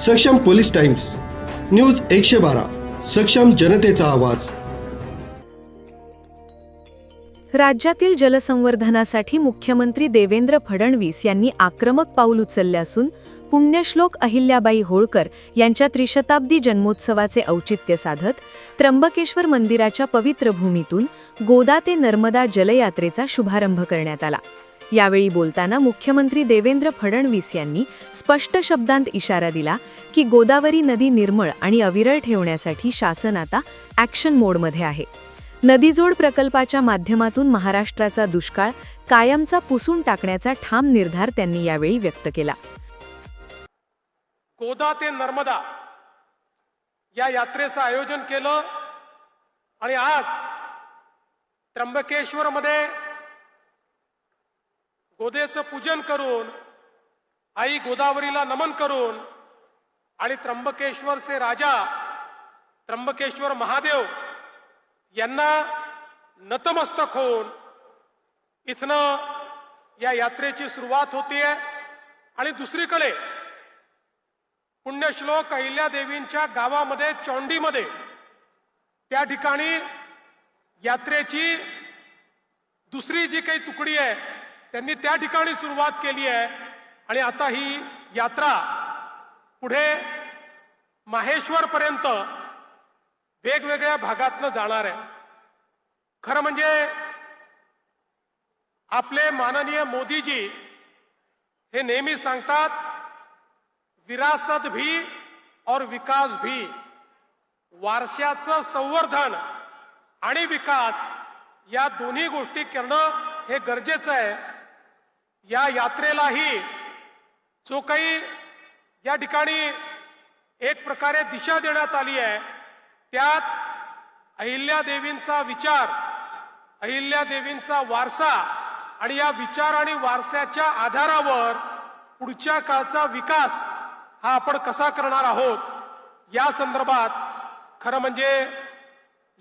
सक्षम police times, news 112, सक्षम जनतेचा आवाज. राज्यातील जलसंवर्धनासाठी मुख्यमंत्री देवेंद्र फडणवीस यांनी आक्रमक पाऊल उचलले असून पुण्यश्लोक अहिल्याबाई होळकर यांच्या त्रिशताब्दी जन्मोत्सवाचे औचित्य साधत त्र्यंबकेश्वर मंदिराच्या पवित्र भूमीतून गोदा ते नर्मदा जलयात्रेचा शुभारंभ करण्यात आला. यावेळी बोलताना मुख्यमंत्री देवेंद्र फडणवीस यांनी स्पष्ट शब्दांत इशारा दिला की गोदावरी नदी निर्मळ आणि अविरळ ठेवण्यासाठी शासन आता ॲक्शन मोडमध्ये आहे. नदीजोड प्रकल्पाच्या माध्यमातून महाराष्ट्राचा दुष्काळ कायमचा पुसून टाकण्याचा ठाम निर्धार त्यांनी यावेळी व्यक्त केला. गोदा ते नर्मदा या यात्रेचं आयोजन केलं आणि आज त्र्यंबकेश्वर मध्ये गोदेचं पूजन करून आई गोदावरीला नमन करून आणि त्र्यंबकेश्वरचे राजा त्र्यंबकेश्वर महादेव यांना नतमस्तक होऊन इथनं या यात्रेची सुरुवात होतीये. आणि दुसरीकडे पुण्यश्लोक अहिल्यादेवींच्या गावामध्ये चौंडीमध्ये त्या ठिकाणी यात्रेची दुसरी जी काही तुकडी आहे त्यांनी त्या ठिकाणी सुरुवात केली आहे आणि आता ही यात्रा पुढे माहेश्वर पर्यंत वेगवेगळ्या भागातनं जाणार आहे. खरं म्हणजे आपले माननीय मोदीजी हे नेहमी सांगतात, विरासत भी और विकास भी, वारशाचं संवर्धन आणि विकास या दोन्ही गोष्टी करणं हे गरजेचं आहे. या यात्रेलाही जो काही या ठिकाणी एक प्रकारे दिशा देण्यात आली आहे त्यात अहिल्यादेवींचा विचार, अहिल्यादेवींचा वारसा आणि या विचार आणि वारसाच्या आधारावर पुढच्या काळचा विकास हा आपण कसा करणार आहोत या संदर्भात खरं म्हणजे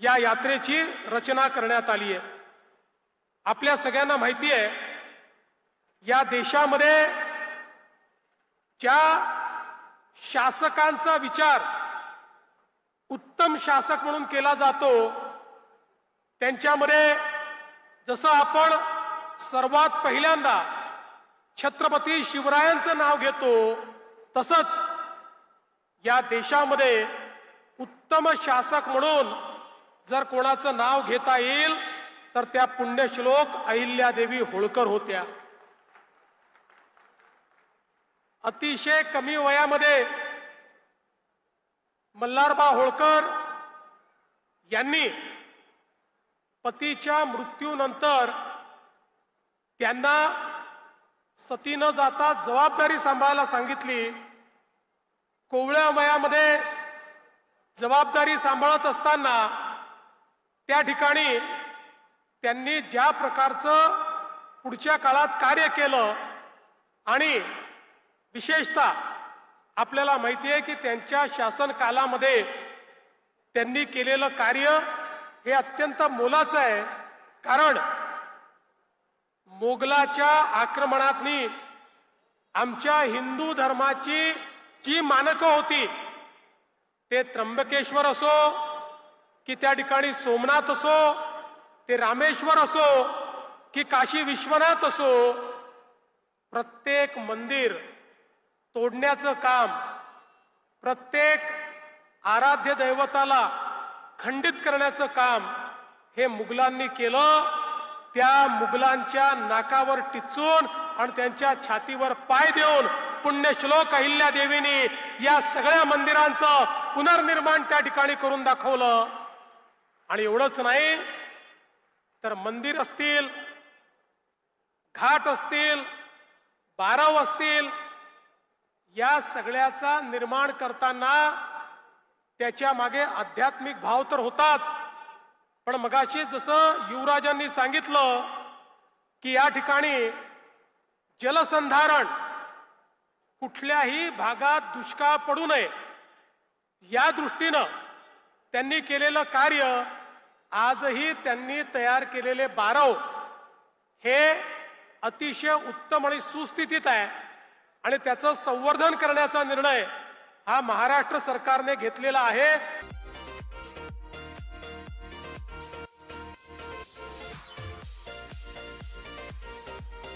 या यात्रेची रचना करण्यात आली आहे. आपल्या सगळ्यांना माहिती आहे या देशामध्ये ज्या शासकांचा विचार उत्तम शासक म्हणून केला जातो त्यांच्यामध्ये जसं आपण सर्वात पहिल्यांदा छत्रपती शिवरायांचं नाव घेतो तसंच या देशामध्ये उत्तम शासक म्हणून जर कोणाचं नाव घेता येईल तर त्या पुण्यश्लोक अहिल्यादेवी होळकर होत्या. अतिशय कमी वयामध्ये मल्हारबा होळकर यांनी पतीच्या मृत्यूनंतर त्यांना सती न जाता जबाबदारी सांभाळायला सांगितली. कोवळ्या वयामध्ये जबाबदारी सांभाळत असताना त्या ठिकाणी त्यांनी ज्या प्रकारचं पुढच्या काळात कार्य केलं आणि विशेषतः आपल्याला माहिती आहे की त्यांच्या शासन कालामध्ये त्यांनी केलेलं कार्य हे अत्यंत मोलाचं आहे. कारण मोगलाच्या आक्रमणातनी आमच्या हिंदू धर्माची जी मानकं होती ते त्र्यंबकेश्वर असो की त्या ठिकाणी सोमनाथ असो, ते रामेश्वर असो की काशी विश्वनाथ असो, प्रत्येक मंदिर तोडण्याचं काम, प्रत्येक आराध्य दैवताला खंडित करण्याचं काम हे मुघलांनी केलं. त्या मुघलांच्या नाकावर टिचून आणि त्यांच्या छातीवर पाय देऊन पुण्यश्लोक अहिल्यादेवींनी या सगळ्या मंदिरांचं पुनर्निर्माण त्या ठिकाणी करून दाखवलं. आणि एवढंच नाही तर मंदिर असतील, घाट असतील, बारव असतील, या सगळ्याचा निर्माण करताना त्याच्या मागे आध्यात्मिक भाव तर होताच, पण मगाशी जसं युवराजांनी सांगितलं की या ठिकाणी जलसंधारण कुठल्याही भागात दुष्काळ पडू नये या दृष्टीनं त्यांनी केलेलं कार्य, आजही त्यांनी तयार केलेले बारव हे अतिशय उत्तम आणि सुस्थितीत आहे आणि त्याचं संवर्धन करण्याचा निर्णय हा महाराष्ट्र सरकारने घेतलेला आहे.